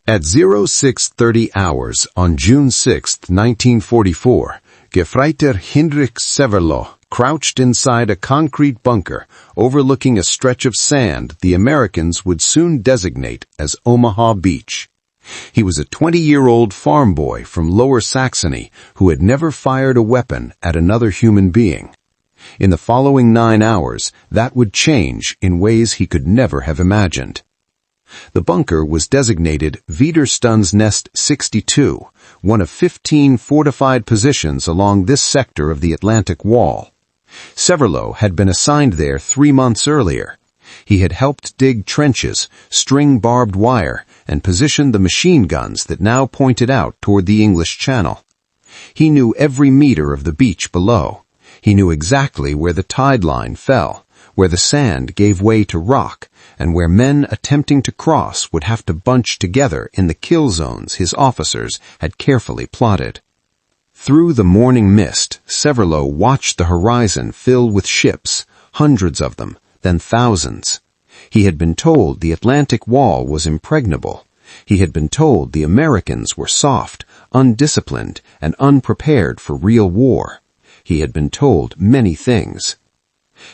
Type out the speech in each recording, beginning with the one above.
At 0630 hours on June 6, 1944, Gefreiter Heinrich Severloh crouched inside a concrete bunker overlooking a stretch of sand the Americans would soon designate as Omaha Beach. He was a 20-year-old farm boy from Lower Saxony who had never fired a weapon at another human being. In the following 9 hours, that would change in ways he could never have imagined. The bunker was designated Widerstandsnest 62, one of 15 fortified positions along this sector of the Atlantic Wall. Severloh had been assigned there 3 months earlier. He had helped dig trenches, string barbed wire, and position the machine guns that now pointed out toward the English Channel. He knew every meter of the beach below. He knew exactly where the tide line fell, where the sand gave way to rock, and where men attempting to cross would have to bunch together in the kill zones his officers had carefully plotted. Through the morning mist, Severloh watched the horizon fill with ships, hundreds of them, then thousands. He had been told the Atlantic Wall was impregnable. He had been told the Americans were soft, undisciplined, and unprepared for real war. He had been told many things.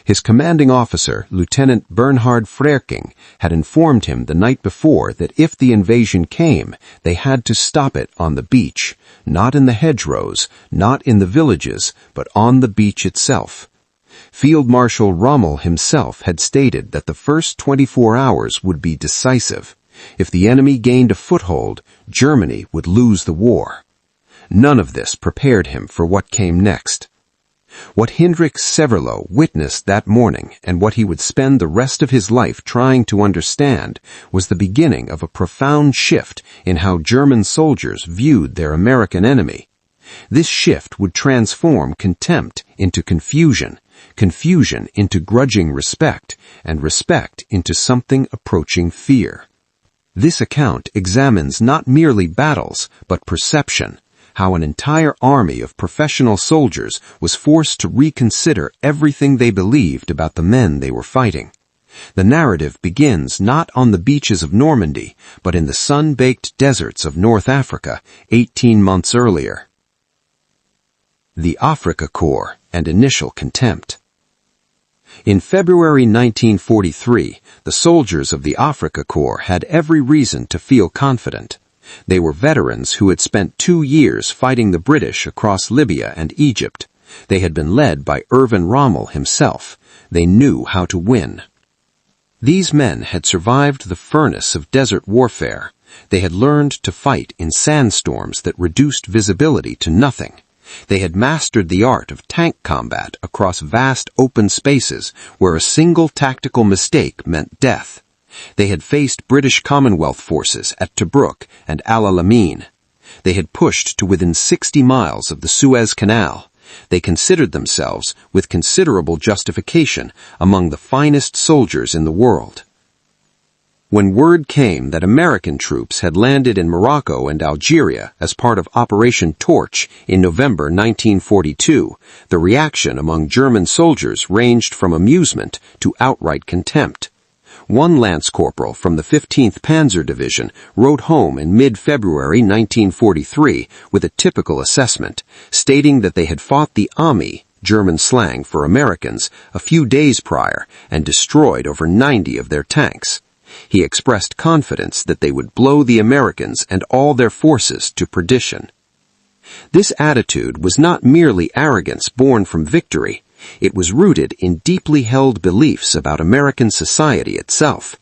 His commanding officer, Lieutenant Bernhard Frerking, had informed him the night before that if the invasion came, they had to stop it on the beach, not in the hedgerows, not in the villages, but on the beach itself. Field Marshal Rommel himself had stated that the first 24 hours would be decisive. If the enemy gained a foothold, Germany would lose the war. None of this prepared him for what came next. What Heinrich Severloh witnessed that morning and what he would spend the rest of his life trying to understand was the beginning of a profound shift in how German soldiers viewed their American enemy. This shift would transform contempt into confusion, confusion into grudging respect, and respect into something approaching fear. This account examines not merely battles, but perception, how an entire army of professional soldiers was forced to reconsider everything they believed about the men they were fighting. The narrative begins not on the beaches of Normandy, but in the sun-baked deserts of North Africa 18 months earlier. The Afrika Korps and initial contempt. In February 1943, the soldiers of the Afrika Korps had every reason to feel confident. They were veterans who had spent 2 years fighting the British across Libya and Egypt. They had been led by Erwin Rommel himself. They knew how to win. These men had survived the furnace of desert warfare. They had learned to fight in sandstorms that reduced visibility to nothing. They had mastered the art of tank combat across vast open spaces where a single tactical mistake meant death. They had faced British Commonwealth forces at Tobruk and Al Alamein. They had pushed to within 60 miles of the Suez Canal. They considered themselves, with considerable justification, among the finest soldiers in the world. When word came that American troops had landed in Morocco and Algeria as part of Operation Torch in November 1942, the reaction among German soldiers ranged from amusement to outright contempt. One lance corporal from the 15th Panzer Division wrote home in mid-February 1943 with a typical assessment, stating that they had fought the Ami, German slang for Americans, a few days prior and destroyed over 90 of their tanks. He expressed confidence that they would blow the Americans and all their forces to perdition. This attitude was not merely arrogance born from victory. It was rooted in deeply held beliefs about American society itself.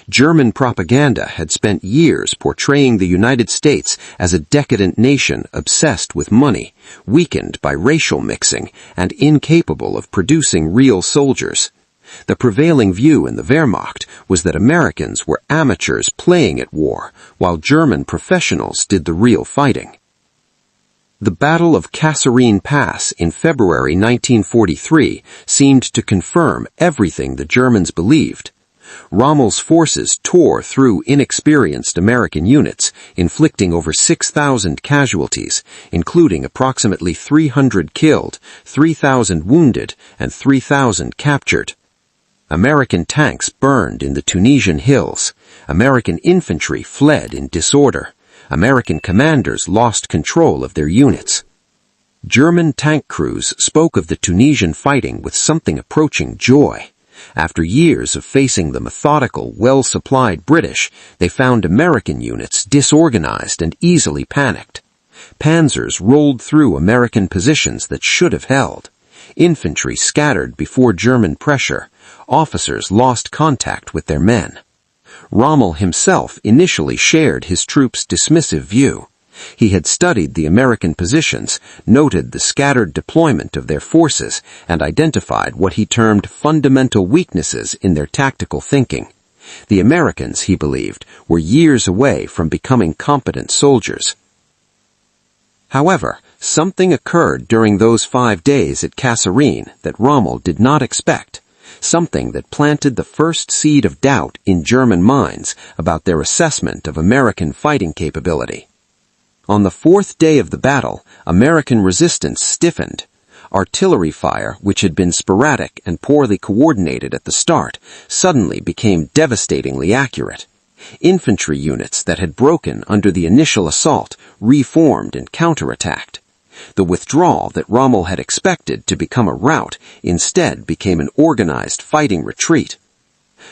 German propaganda had spent years portraying the United States as a decadent nation obsessed with money, weakened by racial mixing, and incapable of producing real soldiers. The prevailing view in the Wehrmacht was that Americans were amateurs playing at war, while German professionals did the real fighting. The Battle of Kasserine Pass in February 1943 seemed to confirm everything the Germans believed. Rommel's forces tore through inexperienced American units, inflicting over 6,000 casualties, including approximately 300 killed, 3,000 wounded, and 3,000 captured. American tanks burned in the Tunisian hills. American infantry fled in disorder. American commanders lost control of their units. German tank crews spoke of the Tunisian fighting with something approaching joy. After years of facing the methodical, well-supplied British, they found American units disorganized and easily panicked. Panzers rolled through American positions that should have held. Infantry scattered before German pressure. Officers lost contact with their men. Rommel himself initially shared his troops' dismissive view. He had studied the American positions, noted the scattered deployment of their forces, and identified what he termed fundamental weaknesses in their tactical thinking. The Americans, he believed, were years away from becoming competent soldiers. However, something occurred during those 5 days at Kasserine that Rommel did not expect, something that planted the first seed of doubt in German minds about their assessment of American fighting capability. On the 4th day of the battle, American resistance stiffened. Artillery fire, which had been sporadic and poorly coordinated at the start, suddenly became devastatingly accurate. Infantry units that had broken under the initial assault reformed and counterattacked. The withdrawal that Rommel had expected to become a rout instead became an organized fighting retreat.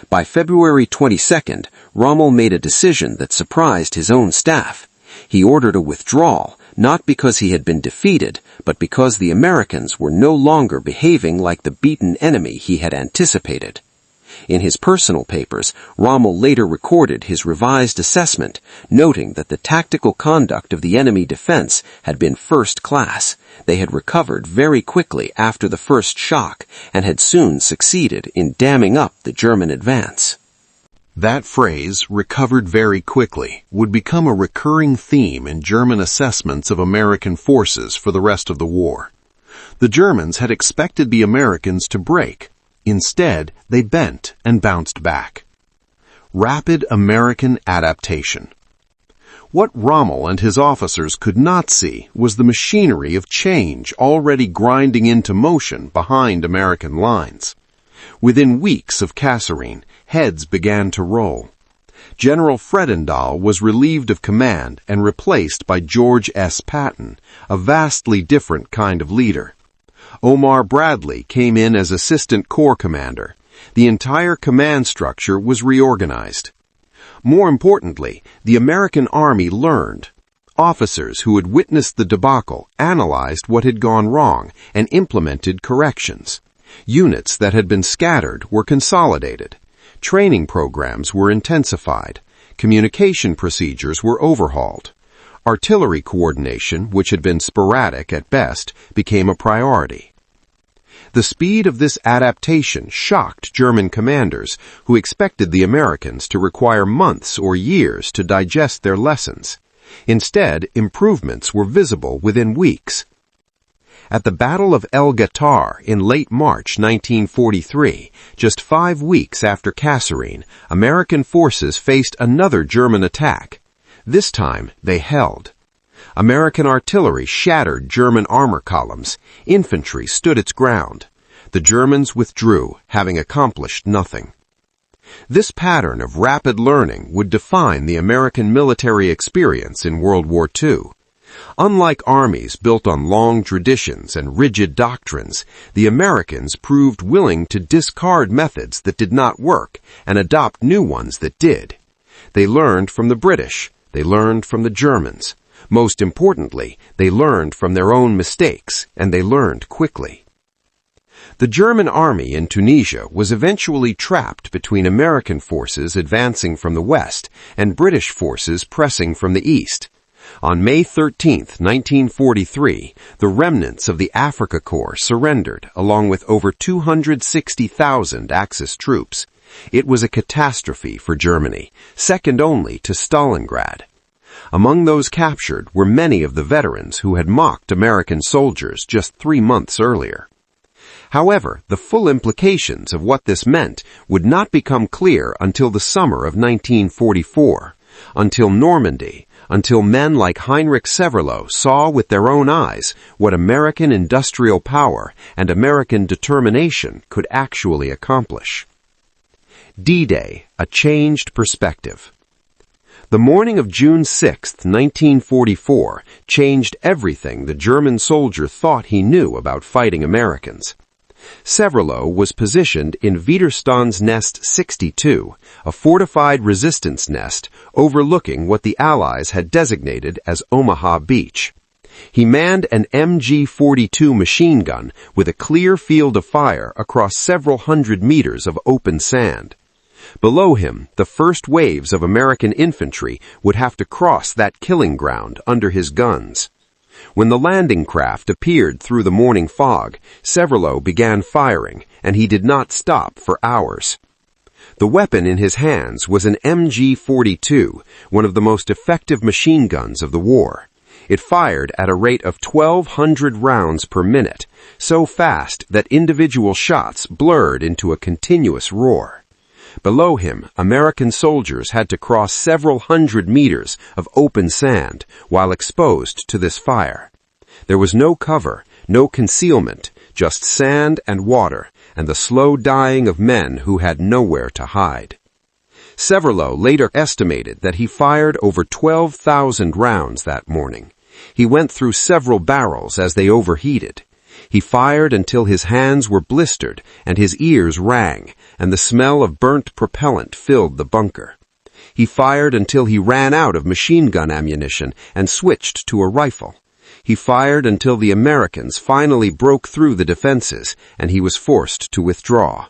By February 22nd, Rommel made a decision that surprised his own staff. He ordered a withdrawal, not because he had been defeated, but because the Americans were no longer behaving like the beaten enemy he had anticipated. In his personal papers, Rommel later recorded his revised assessment, noting that the tactical conduct of the enemy defense had been first class. They had recovered very quickly after the first shock and had soon succeeded in damming up the German advance. That phrase, recovered very quickly, would become a recurring theme in German assessments of American forces for the rest of the war. The Germans had expected the Americans to break. Instead, they bent and bounced back. Rapid American adaptation. What Rommel and his officers could not see was the machinery of change already grinding into motion behind American lines. Within weeks of Kasserine, heads began to roll. General Fredendall was relieved of command and replaced by George S. Patton, a vastly different kind of leader. Omar Bradley came in as assistant corps commander. The entire command structure was reorganized. More importantly, the American Army learned. Officers who had witnessed the debacle analyzed what had gone wrong and implemented corrections. Units that had been scattered were consolidated. Training programs were intensified. Communication procedures were overhauled. Artillery coordination, which had been sporadic at best, became a priority. The speed of this adaptation shocked German commanders who expected the Americans to require months or years to digest their lessons. Instead, improvements were visible within weeks. At the Battle of El Ghautar in late March 1943, just 5 weeks after Kasserine, American forces faced another German attack. This time, they held. American artillery shattered German armor columns. Infantry stood its ground. The Germans withdrew, having accomplished nothing. This pattern of rapid learning would define the American military experience in World War II. Unlike armies built on long traditions and rigid doctrines, the Americans proved willing to discard methods that did not work and adopt new ones that did. They learned from the British. They learned from the Germans. Most importantly, they learned from their own mistakes, and they learned quickly. The German army in Tunisia was eventually trapped between American forces advancing from the west and British forces pressing from the east. On May 13, 1943, the remnants of the Africa Corps surrendered along with over 260,000 Axis troops. It was a catastrophe for Germany, second only to Stalingrad. Among those captured were many of the veterans who had mocked American soldiers just 3 months earlier. However, the full implications of what this meant would not become clear until the summer of 1944, until Normandy, until men like Heinrich Severloh saw with their own eyes what American industrial power and American determination could actually accomplish. D-Day, a changed perspective. The morning of June 6, 1944, changed everything the German soldier thought he knew about fighting Americans. Severlo was positioned in Widerstandsnest 62, a fortified resistance nest overlooking what the Allies had designated as Omaha Beach. He manned an MG-42 machine gun with a clear field of fire across several hundred meters of open sand. Below him, the first waves of American infantry would have to cross that killing ground under his guns. When the landing craft appeared through the morning fog, Severlo began firing, and he did not stop for hours. The weapon in his hands was an MG-42, one of the most effective machine guns of the war. It fired at a rate of 1,200 rounds per minute, so fast that individual shots blurred into a continuous roar. Below him, American soldiers had to cross several hundred meters of open sand while exposed to this fire. There was no cover, no concealment, just sand and water, and the slow dying of men who had nowhere to hide. Severlo later estimated that he fired over 12,000 rounds that morning. He went through several barrels as they overheated. He fired until his hands were blistered and his ears rang, and the smell of burnt propellant filled the bunker. He fired until he ran out of machine gun ammunition and switched to a rifle. He fired until the Americans finally broke through the defenses and he was forced to withdraw.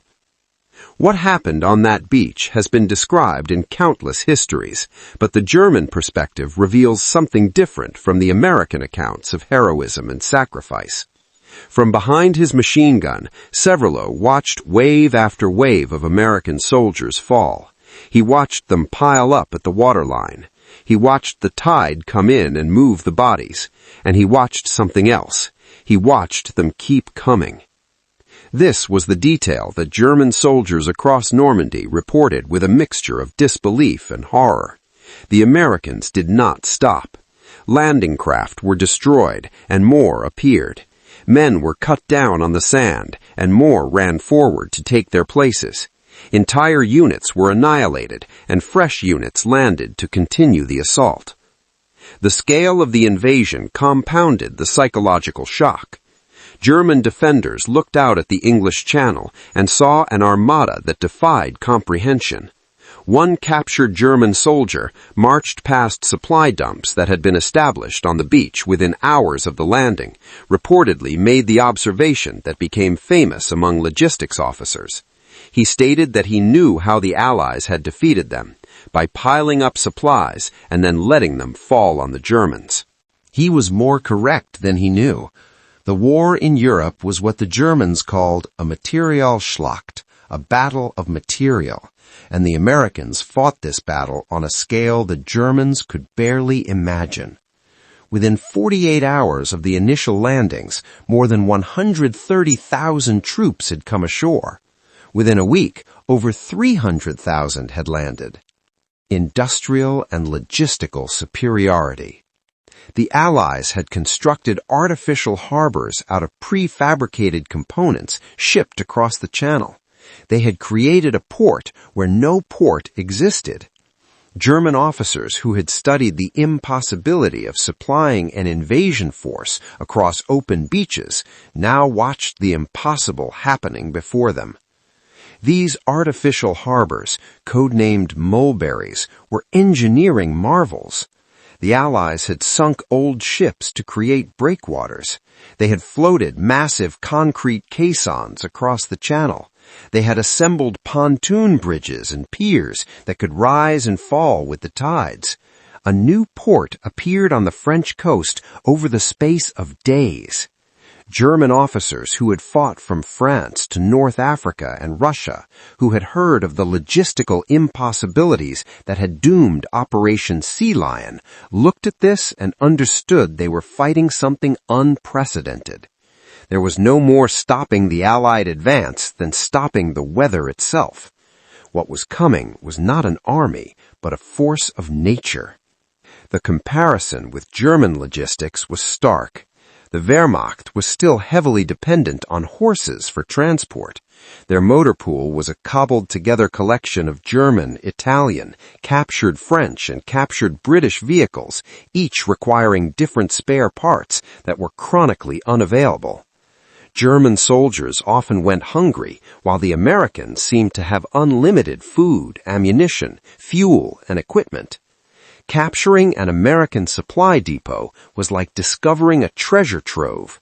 What happened on that beach has been described in countless histories, but the German perspective reveals something different from the American accounts of heroism and sacrifice. From behind his machine gun, Severlo watched wave after wave of American soldiers fall. He watched them pile up at the waterline. He watched the tide come in and move the bodies. And he watched something else. He watched them keep coming. This was the detail that German soldiers across Normandy reported with a mixture of disbelief and horror. The Americans did not stop. Landing craft were destroyed, and more appeared. Men were cut down on the sand, and more ran forward to take their places. Entire units were annihilated, and fresh units landed to continue the assault. The scale of the invasion compounded the psychological shock. German defenders looked out at the English Channel and saw an armada that defied comprehension. One captured German soldier marched past supply dumps that had been established on the beach within hours of the landing, reportedly made the observation that became famous among logistics officers. He stated that he knew how the Allies had defeated them, by piling up supplies and then letting them fall on the Germans. He was more correct than he knew. The war in Europe was what the Germans called a Materialschlacht, a battle of material, and the Americans fought this battle on a scale the Germans could barely imagine. Within 48 hours of the initial landings, more than 130,000 troops had come ashore. Within a week, over 300,000 had landed. Industrial and logistical superiority. The Allies had constructed artificial harbors out of prefabricated components shipped across the Channel. They had created a port where no port existed. German officers who had studied the impossibility of supplying an invasion force across open beaches now watched the impossible happening before them. These artificial harbors, codenamed mulberries, were engineering marvels. The Allies had sunk old ships to create breakwaters. They had floated massive concrete caissons across the Channel. They had assembled pontoon bridges and piers that could rise and fall with the tides. A new port appeared on the French coast over the space of days. German officers who had fought from France to North Africa and Russia, who had heard of the logistical impossibilities that had doomed Operation Sea Lion, looked at this and understood they were fighting something unprecedented. There was no more stopping the Allied advance than stopping the weather itself. What was coming was not an army, but a force of nature. The comparison with German logistics was stark. The Wehrmacht was still heavily dependent on horses for transport. Their motor pool was a cobbled-together collection of German, Italian, captured French, and captured British vehicles, each requiring different spare parts that were chronically unavailable. German soldiers often went hungry, while the Americans seemed to have unlimited food, ammunition, fuel, and equipment. Capturing an American supply depot was like discovering a treasure trove.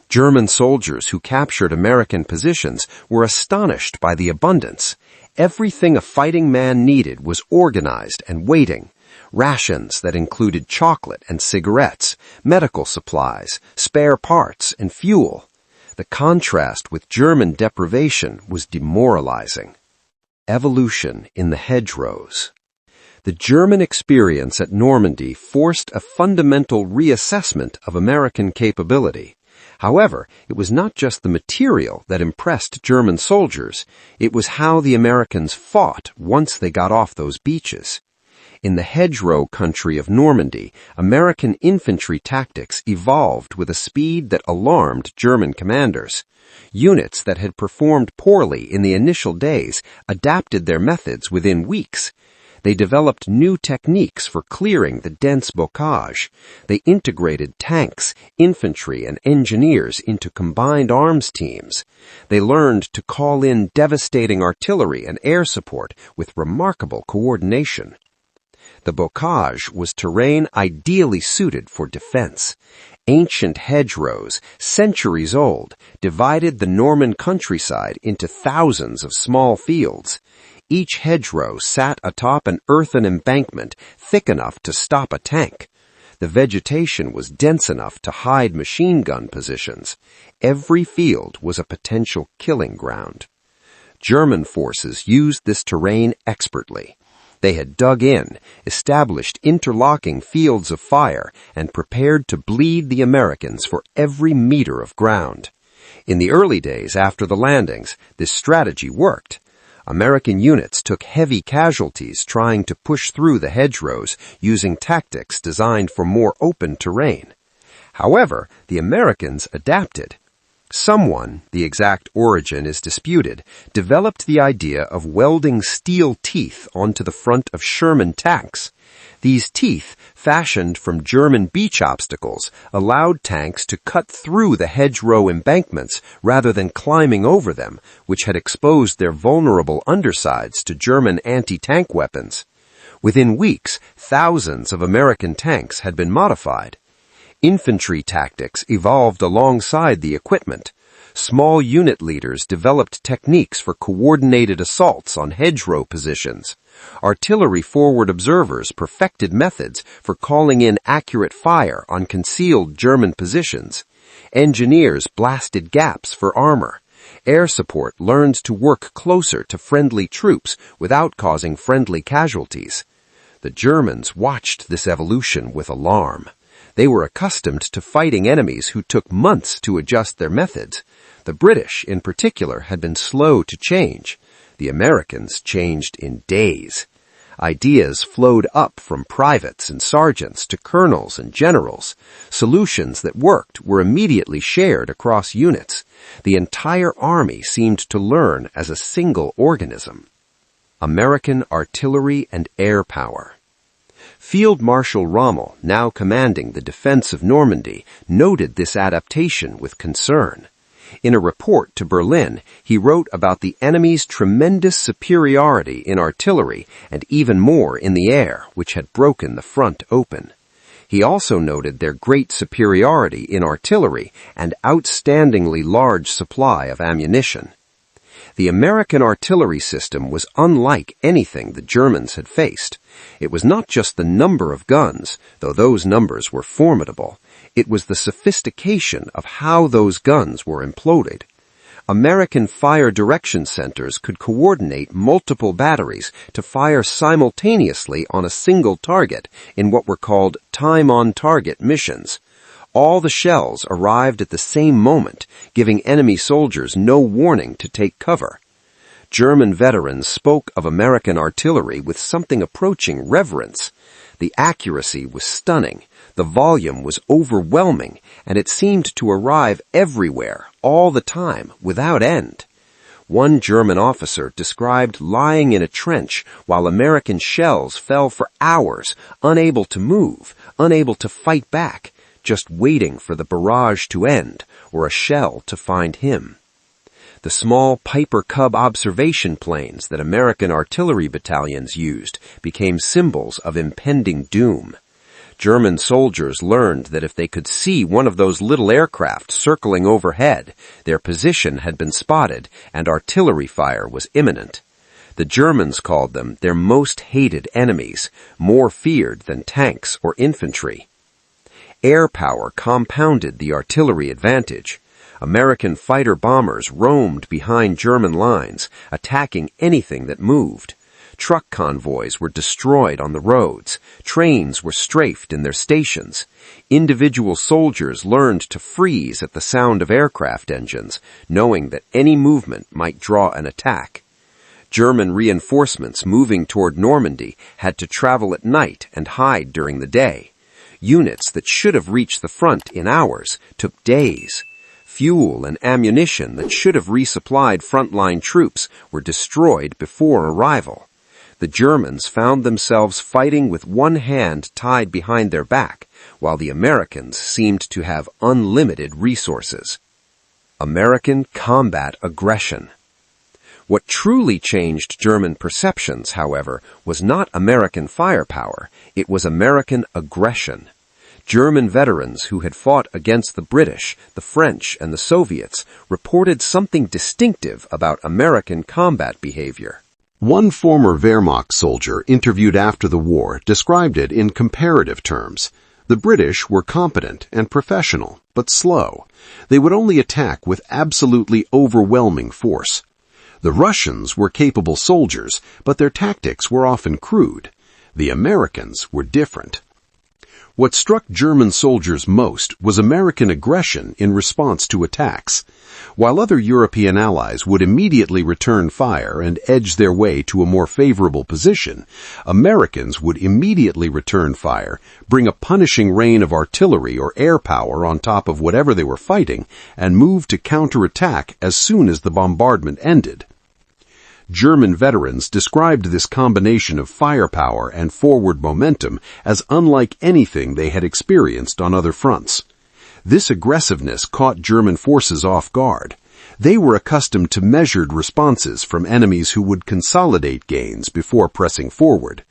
German soldiers who captured American positions were astonished by the abundance. Everything a fighting man needed was organized and waiting. Rations that included chocolate and cigarettes, medical supplies, spare parts, and fuel. The contrast with German deprivation was demoralizing. Evolution in the hedgerows. The German experience at Normandy forced a fundamental reassessment of American capability. However, it was not just the material that impressed German soldiers, it was how the Americans fought once they got off those beaches. In the hedgerow country of Normandy, American infantry tactics evolved with a speed that alarmed German commanders. Units that had performed poorly in the initial days adapted their methods within weeks. They developed new techniques for clearing the dense bocage. They integrated tanks, infantry, and engineers into combined arms teams. They learned to call in devastating artillery and air support with remarkable coordination. The bocage was terrain ideally suited for defense. Ancient hedgerows, centuries old, divided the Norman countryside into thousands of small fields. Each hedgerow sat atop an earthen embankment thick enough to stop a tank. The vegetation was dense enough to hide machine gun positions. Every field was a potential killing ground. German forces used this terrain expertly. They had dug in, established interlocking fields of fire, and prepared to bleed the Americans for every meter of ground. In the early days after the landings, this strategy worked. American units took heavy casualties trying to push through the hedgerows using tactics designed for more open terrain. However, the Americans adapted. Someone, the exact origin is disputed, developed the idea of welding steel teeth onto the front of Sherman tanks. These teeth, fashioned from German beach obstacles, allowed tanks to cut through the hedgerow embankments rather than climbing over them, which had exposed their vulnerable undersides to German anti-tank weapons. Within weeks, thousands of American tanks had been modified. Infantry tactics evolved alongside the equipment. Small unit leaders developed techniques for coordinated assaults on hedgerow positions. Artillery forward observers perfected methods for calling in accurate fire on concealed German positions. Engineers blasted gaps for armor. Air support learned to work closer to friendly troops without causing friendly casualties. The Germans watched this evolution with alarm. They were accustomed to fighting enemies who took months to adjust their methods. The British, in particular, had been slow to change. The Americans changed in days. Ideas flowed up from privates and sergeants to colonels and generals. Solutions that worked were immediately shared across units. The entire army seemed to learn as a single organism. American artillery and air power. Field Marshal Rommel, now commanding the defense of Normandy, noted this adaptation with concern. In a report to Berlin, he wrote about the enemy's tremendous superiority in artillery and even more in the air, which had broken the front open. He also noted their great superiority in artillery and outstandingly large supply of ammunition. The American artillery system was unlike anything the Germans had faced. It was not just the number of guns, though those numbers were formidable. It was the sophistication of how those guns were imploded. American fire direction centers could coordinate multiple batteries to fire simultaneously on a single target in what were called time-on-target missions. All the shells arrived at the same moment, giving enemy soldiers no warning to take cover. German veterans spoke of American artillery with something approaching reverence. The accuracy was stunning, the volume was overwhelming, and it seemed to arrive everywhere, all the time, without end. One German officer described lying in a trench while American shells fell for hours, unable to move, unable to fight back, just waiting for the barrage to end or a shell to find him. The small Piper Cub observation planes that American artillery battalions used became symbols of impending doom. German soldiers learned that if they could see one of those little aircraft circling overhead, their position had been spotted and artillery fire was imminent. The Germans called them their most hated enemies, more feared than tanks or infantry. Air power compounded the artillery advantage. American fighter-bombers roamed behind German lines, attacking anything that moved. Truck convoys were destroyed on the roads. Trains were strafed in their stations. Individual soldiers learned to freeze at the sound of aircraft engines, knowing that any movement might draw an attack. German reinforcements moving toward Normandy had to travel at night and hide during the day. Units that should have reached the front in hours took days. Fuel and ammunition that should have resupplied frontline troops were destroyed before arrival. The Germans found themselves fighting with one hand tied behind their back, while the Americans seemed to have unlimited resources. American combat aggression. What truly changed German perceptions, however, was not American firepower, it was American aggression. German veterans who had fought against the British, the French, and the Soviets reported something distinctive about American combat behavior. One former Wehrmacht soldier interviewed after the war described it in comparative terms. The British were competent and professional, but slow. They would only attack with absolutely overwhelming force. The Russians were capable soldiers, but their tactics were often crude. The Americans were different. What struck German soldiers most was American aggression in response to attacks. While other European allies would immediately return fire and edge their way to a more favorable position, Americans would immediately return fire, bring a punishing rain of artillery or air power on top of whatever they were fighting, and move to counterattack as soon as the bombardment ended. German veterans described this combination of firepower and forward momentum as unlike anything they had experienced on other fronts. This aggressiveness caught German forces off guard. They were accustomed to measured responses from enemies who would consolidate gains before pressing forward.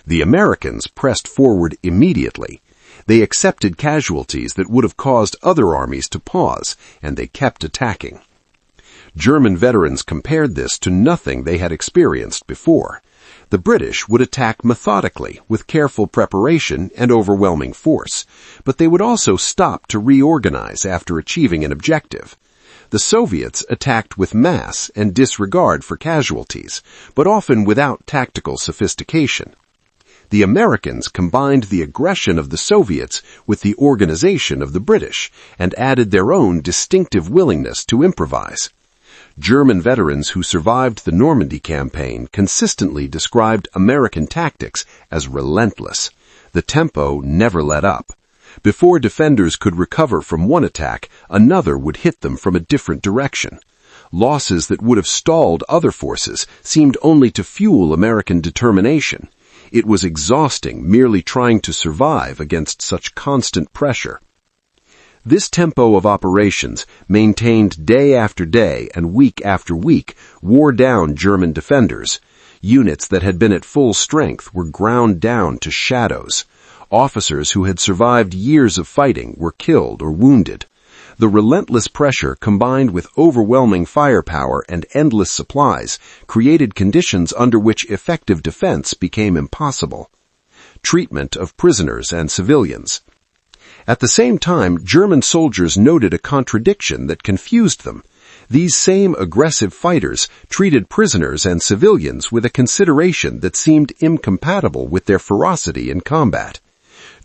The Americans pressed forward immediately. They accepted casualties that would have caused other armies to pause, and they kept attacking. German veterans compared this to nothing they had experienced before. The British would attack methodically, with careful preparation and overwhelming force, but they would also stop to reorganize after achieving an objective. The Soviets attacked with mass and disregard for casualties, but often without tactical sophistication. The Americans combined the aggression of the Soviets with the organization of the British and added their own distinctive willingness to improvise. German veterans who survived the Normandy campaign consistently described American tactics as relentless. The tempo never let up. Before defenders could recover from one attack, another would hit them from a different direction. Losses that would have stalled other forces seemed only to fuel American determination. It was exhausting merely trying to survive against such constant pressure. This tempo of operations, maintained day after day and week after week, wore down German defenders. Units that had been at full strength were ground down to shadows. Officers who had survived years of fighting were killed or wounded. The relentless pressure combined with overwhelming firepower and endless supplies created conditions under which effective defense became impossible. Treatment of prisoners and civilians. At the same time, German soldiers noted a contradiction that confused them. These same aggressive fighters treated prisoners and civilians with a consideration that seemed incompatible with their ferocity in combat.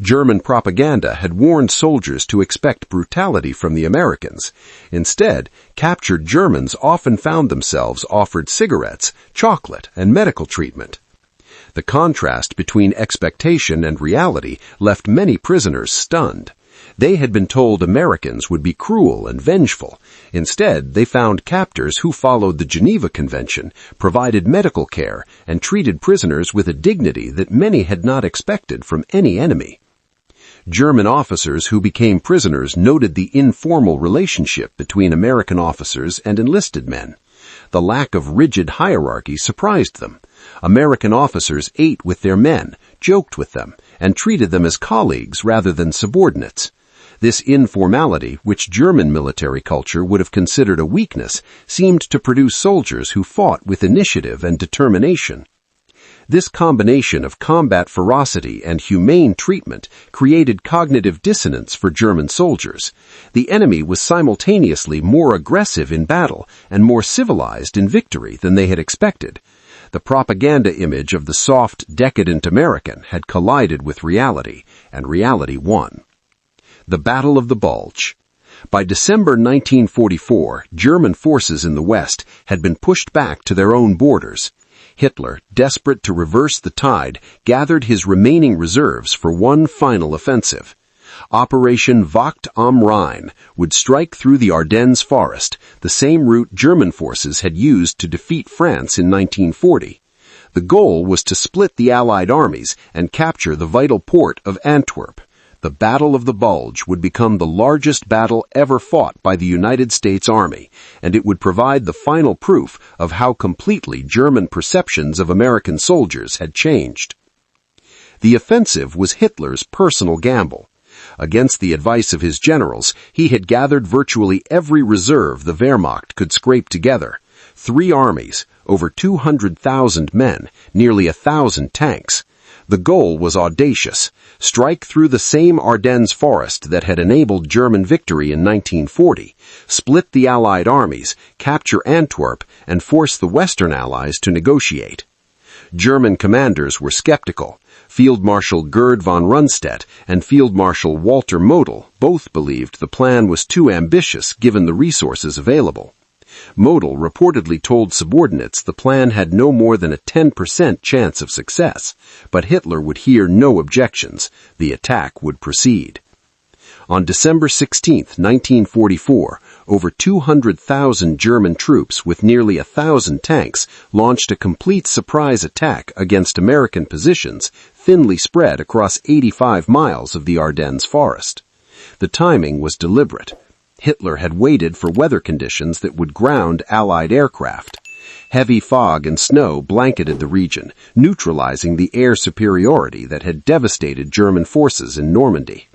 German propaganda had warned soldiers to expect brutality from the Americans. Instead, captured Germans often found themselves offered cigarettes, chocolate, and medical treatment. The contrast between expectation and reality left many prisoners stunned. They had been told Americans would be cruel and vengeful. Instead, they found captors who followed the Geneva Convention, provided medical care, and treated prisoners with a dignity that many had not expected from any enemy. German officers who became prisoners noted the informal relationship between American officers and enlisted men. The lack of rigid hierarchy surprised them. American officers ate with their men, joked with them, and treated them as colleagues rather than subordinates. This informality, which German military culture would have considered a weakness, seemed to produce soldiers who fought with initiative and determination. This combination of combat ferocity and humane treatment created cognitive dissonance for German soldiers. The enemy was simultaneously more aggressive in battle and more civilized in victory than they had expected. The propaganda image of the soft, decadent American had collided with reality, and reality won. The Battle of the Bulge. By December 1944, German forces in the West had been pushed back to their own borders. Hitler, desperate to reverse the tide, gathered his remaining reserves for one final offensive. Operation Wacht am Rhein would strike through the Ardennes forest, the same route German forces had used to defeat France in 1940. The goal was to split the Allied armies and capture the vital port of Antwerp. The Battle of the Bulge would become the largest battle ever fought by the United States Army, and it would provide the final proof of how completely German perceptions of American soldiers had changed. The offensive was Hitler's personal gamble. Against the advice of his generals, he had gathered virtually every reserve the Wehrmacht could scrape together. 3 armies, over 200,000 men, nearly 1,000 tanks. The goal was audacious: strike through the same Ardennes forest that had enabled German victory in 1940, split the Allied armies, capture Antwerp, and force the Western Allies to negotiate. German commanders were skeptical. Field Marshal Gerd von Rundstedt and Field Marshal Walter Model both believed the plan was too ambitious given the resources available. Model reportedly told subordinates the plan had no more than a 10% chance of success, but Hitler would hear no objections. The attack would proceed. On December 16, 1944, over 200,000 German troops with nearly 1,000 tanks launched a complete surprise attack against American positions thinly spread across 85 miles of the Ardennes forest. The timing was deliberate. Hitler had waited for weather conditions that would ground Allied aircraft. Heavy fog and snow blanketed the region, neutralizing the air superiority that had devastated German forces in Normandy.